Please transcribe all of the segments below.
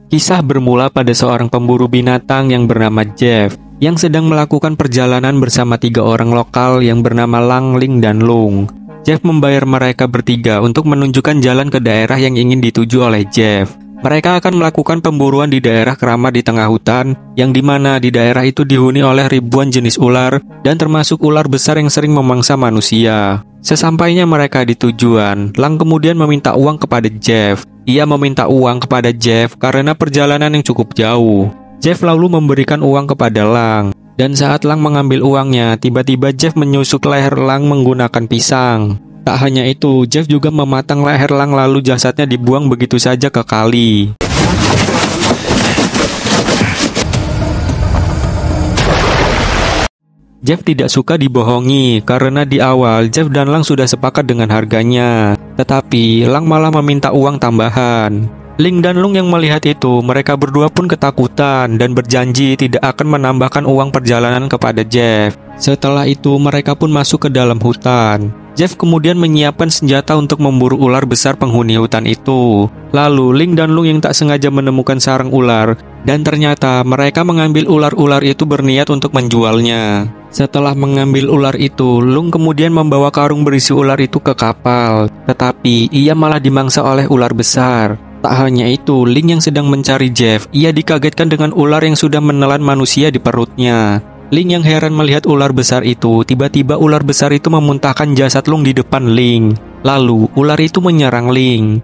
Kisah bermula pada seorang pemburu binatang yang bernama Jeff, yang sedang melakukan perjalanan bersama 3 orang lokal yang bernama Lang, Ling, dan Lung. Jeff membayar mereka bertiga untuk menunjukkan jalan ke daerah yang ingin dituju oleh Jeff. Mereka akan melakukan pemburuan di daerah keramat di tengah hutan, yang dimana di daerah itu dihuni oleh ribuan jenis ular, dan termasuk ular besar yang sering memangsa manusia. Sesampainya mereka di tujuan, Lang kemudian meminta uang kepada Jeff. Ia meminta uang kepada Jeff karena perjalanan yang cukup jauh. Jeff lalu memberikan uang kepada Lang. Dan saat Lang mengambil uangnya, tiba-tiba Jeff menusuk leher Lang menggunakan pisang. Tak hanya itu, Jeff juga mematang leher Lang lalu jasadnya dibuang begitu saja ke kali. Jeff tidak suka dibohongi karena di awal Jeff dan Lang sudah sepakat dengan harganya. Tetapi Lang malah meminta uang tambahan. Ling dan Lung yang melihat itu, mereka berdua pun ketakutan dan berjanji tidak akan menambahkan uang perjalanan kepada Jeff. Setelah itu mereka pun masuk ke dalam hutan. Jeff kemudian menyiapkan senjata untuk memburu ular besar penghuni hutan itu. Lalu Ling dan Lung yang tak sengaja menemukan sarang ular, dan ternyata mereka mengambil ular-ular itu berniat untuk menjualnya. Setelah mengambil ular itu, Lung kemudian membawa karung berisi ular itu ke kapal. Tetapi ia malah dimangsa oleh ular besar. Tak hanya itu, Ling yang sedang mencari Jeff, ia dikagetkan dengan ular yang sudah menelan manusia di perutnya. Ling yang heran melihat ular besar itu, tiba-tiba ular besar itu memuntahkan jasad Lung di depan Ling. Lalu, ular itu menyerang Ling.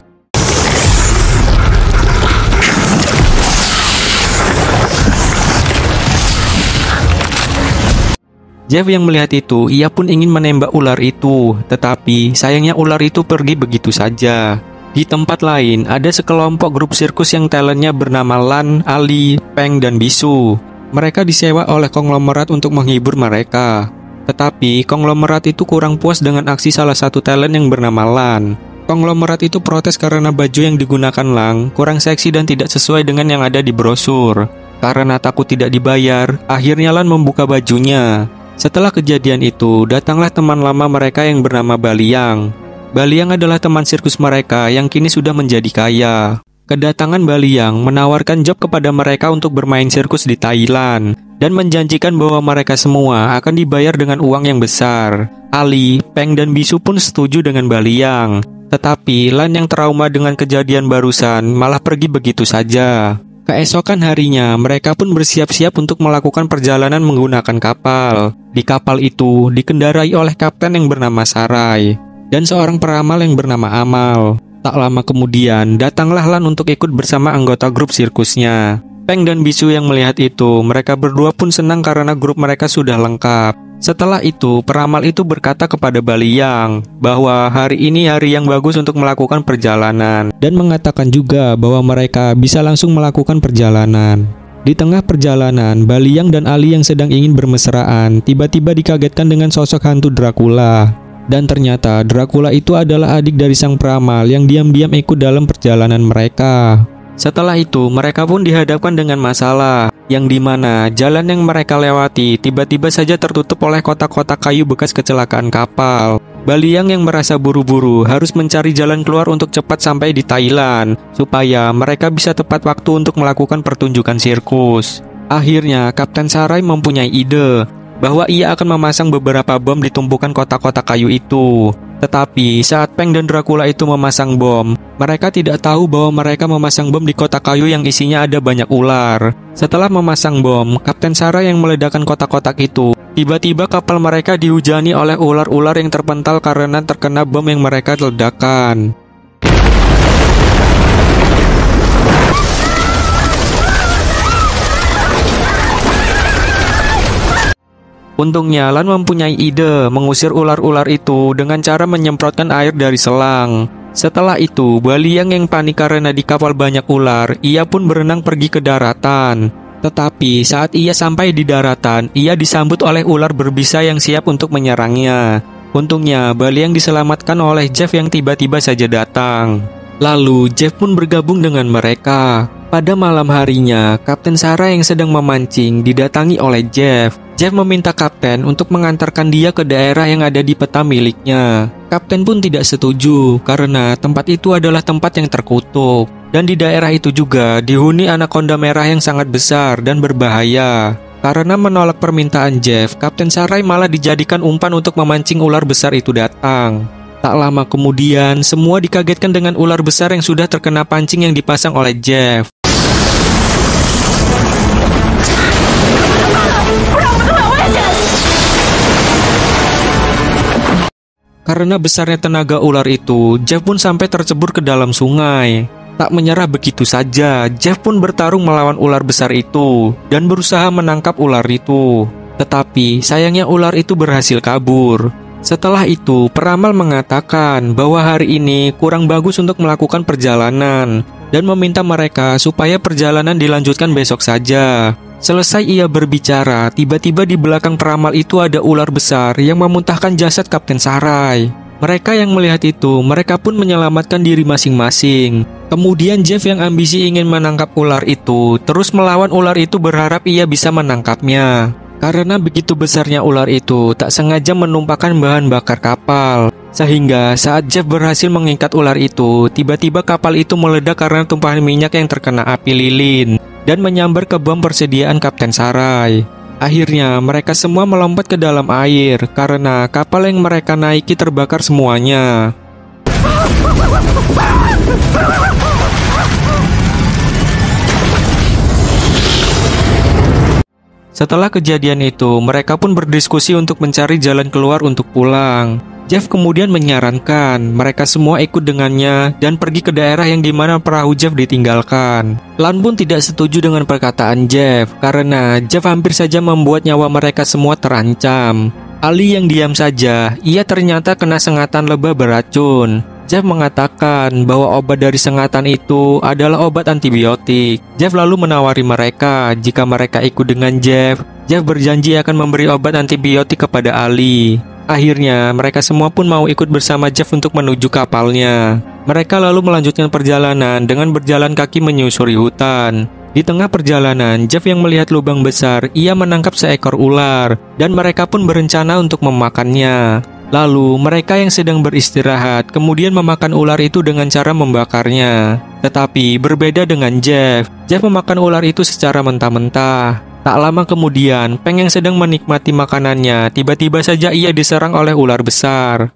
Jeff yang melihat itu, ia pun ingin menembak ular itu, tetapi sayangnya ular itu pergi begitu saja. Di tempat lain, ada sekelompok grup sirkus yang talentnya bernama Lan, Ali, Peng, dan Bisu. Mereka disewa oleh konglomerat untuk menghibur mereka. Tetapi, konglomerat itu kurang puas dengan aksi salah satu talent yang bernama Lan. Konglomerat itu protes karena baju yang digunakan Lang kurang seksi dan tidak sesuai dengan yang ada di brosur. Karena takut tidak dibayar, akhirnya Lan membuka bajunya. Setelah kejadian itu, datanglah teman lama mereka yang bernama Baliang. Baliang adalah teman sirkus mereka yang kini sudah menjadi kaya. Kedatangan Baliang menawarkan job kepada mereka untuk bermain sirkus di Thailand dan menjanjikan bahwa mereka semua akan dibayar dengan uang yang besar. Ali, Peng, dan Bisu pun setuju dengan Baliang. Tetapi Lan yang trauma dengan kejadian barusan malah pergi begitu saja. Keesokan harinya, mereka pun bersiap-siap untuk melakukan perjalanan menggunakan kapal. Di kapal itu dikendarai oleh kapten yang bernama Sarai dan seorang peramal yang bernama Amal. Tak lama kemudian, datanglah Lan untuk ikut bersama anggota grup sirkusnya. Peng dan Bisu yang melihat itu, mereka berdua pun senang karena grup mereka sudah lengkap. Setelah itu, peramal itu berkata kepada Baliang bahwa hari ini hari yang bagus untuk melakukan perjalanan, dan mengatakan juga bahwa mereka bisa langsung melakukan perjalanan. Di tengah perjalanan, Baliang dan Ali yang sedang ingin bermesraan tiba-tiba dikagetkan dengan sosok hantu Dracula. Dan ternyata Dracula itu adalah adik dari sang peramal yang diam-diam ikut dalam perjalanan mereka. Setelah itu, mereka pun dihadapkan dengan masalah, yang dimana jalan yang mereka lewati tiba-tiba saja tertutup oleh kotak-kotak kayu bekas kecelakaan kapal. Baliang yang merasa buru-buru harus mencari jalan keluar untuk cepat sampai di Thailand, supaya mereka bisa tepat waktu untuk melakukan pertunjukan sirkus. Akhirnya, Kapten Sarai mempunyai ide bahwa ia akan memasang beberapa bom di tumpukan kotak-kotak kayu itu. Tetapi saat Peng dan Dracula itu memasang bom, mereka tidak tahu bahwa mereka memasang bom di kotak kayu yang isinya ada banyak ular. Setelah memasang bom, Kapten Sarah yang meledakkan kotak-kotak itu, tiba-tiba kapal mereka dihujani oleh ular-ular yang terpental karena terkena bom yang mereka ledakan. Untungnya Lan mempunyai ide mengusir ular-ular itu dengan cara menyemprotkan air dari selang. Setelah itu, Baliang yang panik karena di kapal banyak ular, ia pun berenang pergi ke daratan. Tetapi saat ia sampai di daratan, ia disambut oleh ular berbisa yang siap untuk menyerangnya. Untungnya, Baliang diselamatkan oleh Jeff yang tiba-tiba saja datang. Lalu, Jeff pun bergabung dengan mereka. Pada malam harinya, Kapten Sarah yang sedang memancing didatangi oleh Jeff. Jeff meminta Kapten untuk mengantarkan dia ke daerah yang ada di peta miliknya. Kapten pun tidak setuju karena tempat itu adalah tempat yang terkutuk. Dan di daerah itu juga dihuni anakonda merah yang sangat besar dan berbahaya. Karena menolak permintaan Jeff, Kapten Sarai malah dijadikan umpan untuk memancing ular besar itu datang. Tak lama kemudian, semua dikagetkan dengan ular besar yang sudah terkena pancing yang dipasang oleh Jeff. Karena besarnya tenaga ular itu, Jeff pun sampai tercebur ke dalam sungai. Tak menyerah begitu saja, Jeff pun bertarung melawan ular besar itu dan berusaha menangkap ular itu. Tetapi sayangnya ular itu berhasil kabur. Setelah itu, peramal mengatakan bahwa hari ini kurang bagus untuk melakukan perjalanan dan meminta mereka supaya perjalanan dilanjutkan besok saja. Selesai ia berbicara, tiba-tiba di belakang peramal itu ada ular besar yang memuntahkan jasad Kapten Sarai. Mereka yang melihat itu, mereka pun menyelamatkan diri masing-masing. Kemudian Jeff yang ambisi ingin menangkap ular itu, terus melawan ular itu berharap ia bisa menangkapnya. Karena begitu besarnya ular itu, tak sengaja menumpahkan bahan bakar kapal. Sehingga saat Jeff berhasil mengikat ular itu, tiba-tiba kapal itu meledak karena tumpahan minyak yang terkena api lilin dan menyambar ke bom persediaan Kapten Sarai. Akhirnya mereka semua melompat ke dalam air karena kapal yang mereka naiki terbakar semuanya. Setelah kejadian itu, mereka pun berdiskusi untuk mencari jalan keluar untuk pulang. Jeff kemudian menyarankan mereka semua ikut dengannya dan pergi ke daerah yang dimana perahu Jeff ditinggalkan. Lan pun tidak setuju dengan perkataan Jeff karena Jeff hampir saja membuat nyawa mereka semua terancam. Ali yang diam saja, ia ternyata kena sengatan lebah beracun. Jeff mengatakan bahwa obat dari sengatan itu adalah obat antibiotik. Jeff lalu menawari mereka jika mereka ikut dengan Jeff. Jeff berjanji akan memberi obat antibiotik kepada Ali. Akhirnya, mereka semua pun mau ikut bersama Jeff untuk menuju kapalnya. Mereka lalu melanjutkan perjalanan dengan berjalan kaki menyusuri hutan. Di tengah perjalanan, Jeff yang melihat lubang besar, ia menangkap seekor ular, dan mereka pun berencana untuk memakannya. Lalu, mereka yang sedang beristirahat kemudian memakan ular itu dengan cara membakarnya. Tetapi, berbeda dengan Jeff memakan ular itu secara mentah-mentah. Tak lama kemudian, Peng yang sedang menikmati makanannya, tiba-tiba saja ia diserang oleh ular besar.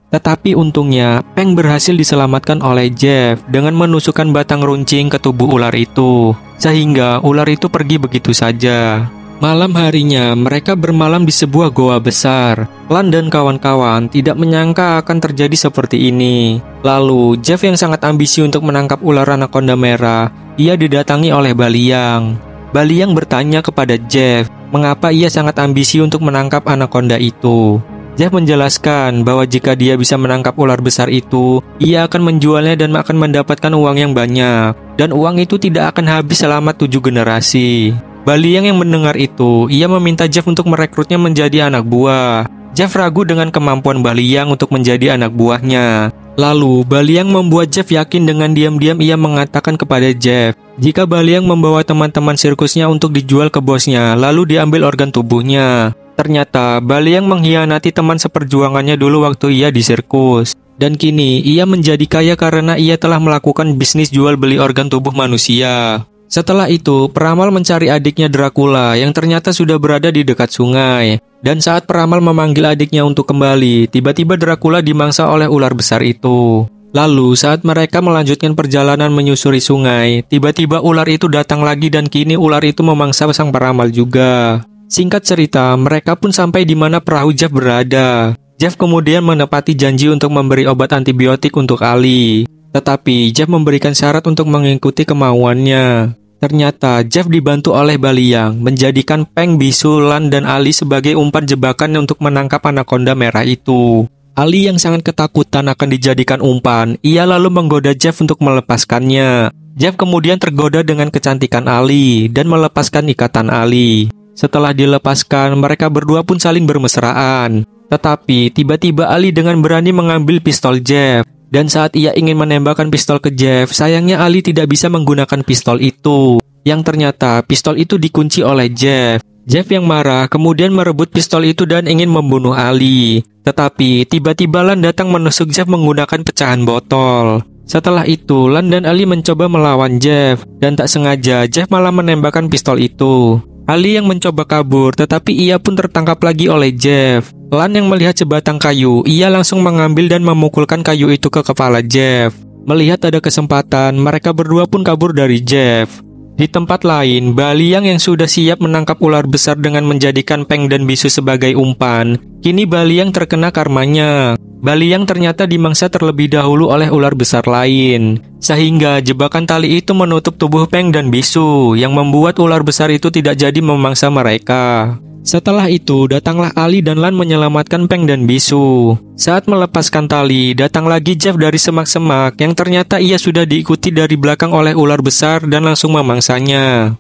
Tetapi untungnya, Peng berhasil diselamatkan oleh Jeff dengan menusukkan batang runcing ke tubuh ular itu, sehingga ular itu pergi begitu saja. Malam harinya, mereka bermalam di sebuah goa besar. Lan dan kawan-kawan tidak menyangka akan terjadi seperti ini. Lalu, Jeff yang sangat ambisi untuk menangkap ular anakonda merah, ia didatangi oleh Baliang. Baliang bertanya kepada Jeff, mengapa ia sangat ambisi untuk menangkap anakonda itu. Jeff menjelaskan bahwa jika dia bisa menangkap ular besar itu, ia akan menjualnya dan akan mendapatkan uang yang banyak. Dan uang itu tidak akan habis selama 7 generasi. Baliang yang mendengar itu, ia meminta Jeff untuk merekrutnya menjadi anak buah. Jeff ragu dengan kemampuan Baliang untuk menjadi anak buahnya. Lalu, Baliang membuat Jeff yakin dengan diam-diam ia mengatakan kepada Jeff, jika Baliang membawa teman-teman sirkusnya untuk dijual ke bosnya, lalu diambil organ tubuhnya. Ternyata, Baliang mengkhianati teman seperjuangannya dulu waktu ia di sirkus. Dan kini, ia menjadi kaya karena ia telah melakukan bisnis jual beli organ tubuh manusia. Setelah itu, peramal mencari adiknya Dracula yang ternyata sudah berada di dekat sungai. Dan saat peramal memanggil adiknya untuk kembali, tiba-tiba Dracula dimangsa oleh ular besar itu. Lalu, saat mereka melanjutkan perjalanan menyusuri sungai, tiba-tiba ular itu datang lagi dan kini ular itu memangsa sang peramal juga. Singkat cerita, mereka pun sampai di mana perahu Jeff berada. Jeff kemudian menepati janji untuk memberi obat antibiotik untuk Ali. Tetapi, Jeff memberikan syarat untuk mengikuti kemauannya. Ternyata Jeff dibantu oleh Baliang menjadikan Peng, Bisu, Lan, dan Ali sebagai umpan jebakan untuk menangkap anakonda merah itu. Ali yang sangat ketakutan akan dijadikan umpan, ia lalu menggoda Jeff untuk melepaskannya. Jeff kemudian tergoda dengan kecantikan Ali dan melepaskan ikatan Ali. Setelah dilepaskan, mereka berdua pun saling bermesraan. Tetapi tiba-tiba Ali dengan berani mengambil pistol Jeff. Dan saat ia ingin menembakkan pistol ke Jeff, sayangnya Ali tidak bisa menggunakan pistol itu. Yang ternyata pistol itu dikunci oleh Jeff. Jeff yang marah kemudian merebut pistol itu dan ingin membunuh Ali. Tetapi tiba-tiba Lan datang menusuk Jeff menggunakan pecahan botol. Setelah itu, Lan dan Ali mencoba melawan Jeff. Dan tak sengaja Jeff malah menembakkan pistol itu. Ali yang mencoba kabur, tetapi ia pun tertangkap lagi oleh Jeff. Lan yang melihat sebatang kayu, ia langsung mengambil dan memukulkan kayu itu ke kepala Jeff. Melihat ada kesempatan, mereka berdua pun kabur dari Jeff. Di tempat lain, Baliang yang sudah siap menangkap ular besar dengan menjadikan Peng dan Bisu sebagai umpan, kini Baliang terkena karmanya. Baliang ternyata dimangsa terlebih dahulu oleh ular besar lain, sehingga jebakan tali itu menutup tubuh Peng dan Bisu, yang membuat ular besar itu tidak jadi memangsa mereka. Setelah itu, datanglah Ali dan Lan menyelamatkan Peng dan Bisu. Saat melepaskan tali, datang lagi Jeff dari semak-semak yang ternyata ia sudah diikuti dari belakang oleh ular besar dan langsung memangsanya.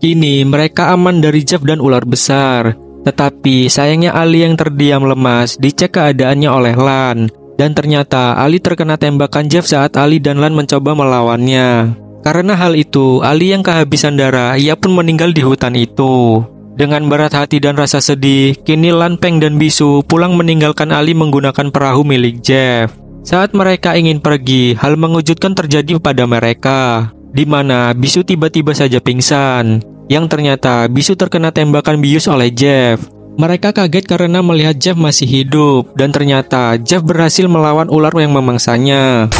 Kini mereka aman dari Jeff dan ular besar. Tetapi sayangnya Ali yang terdiam lemas dicek keadaannya oleh Lan. Dan ternyata Ali terkena tembakan Jeff saat Ali dan Lan mencoba melawannya. Karena hal itu, Ali yang kehabisan darah, ia pun meninggal di hutan itu. Dengan berat hati dan rasa sedih, kini Lan, Peng, dan Bisu pulang meninggalkan Ali menggunakan perahu milik Jeff. Saat mereka ingin pergi, hal mengejutkan terjadi pada mereka, di mana Bisu tiba-tiba saja pingsan. Yang ternyata Bisu terkena tembakan bius oleh Jeff. Mereka kaget karena melihat Jeff masih hidup, dan ternyata Jeff berhasil melawan ular yang memangsanya.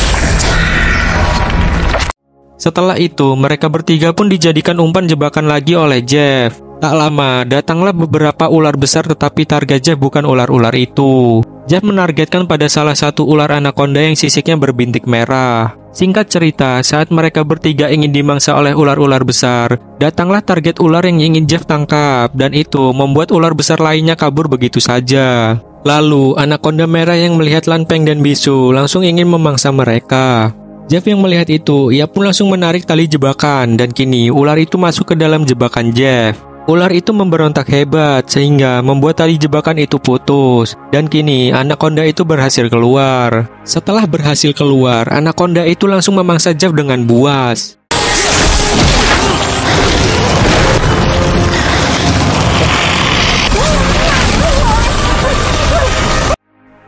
Setelah itu, mereka bertiga pun dijadikan umpan jebakan lagi oleh Jeff. Tak lama, datanglah beberapa ular besar tetapi target Jeff bukan ular-ular itu. Jeff menargetkan pada salah satu ular anaconda yang sisiknya berbintik merah. Singkat cerita, saat mereka bertiga ingin dimangsa oleh ular-ular besar, datanglah target ular yang ingin Jeff tangkap, dan itu membuat ular besar lainnya kabur begitu saja. Lalu, anaconda merah yang melihat Lan, Peng, dan Bisu langsung ingin memangsa mereka. Jeff yang melihat itu, ia pun langsung menarik tali jebakan, dan kini ular itu masuk ke dalam jebakan Jeff. Ular itu memberontak hebat sehingga membuat tali jebakan itu putus, dan kini anaconda itu berhasil keluar. Setelah berhasil keluar, anaconda itu langsung memangsa Jeff dengan buas.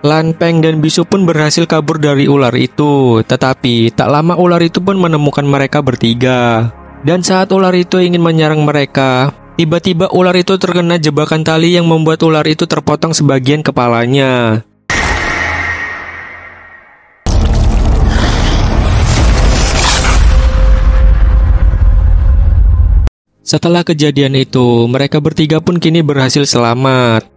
Lan, Peng, dan Bisu pun berhasil kabur dari ular itu, tetapi tak lama ular itu pun menemukan mereka bertiga. Dan saat ular itu ingin menyerang mereka, tiba-tiba ular itu terkena jebakan tali yang membuat ular itu terpotong sebagian kepalanya. Setelah kejadian itu, mereka bertiga pun kini berhasil selamat.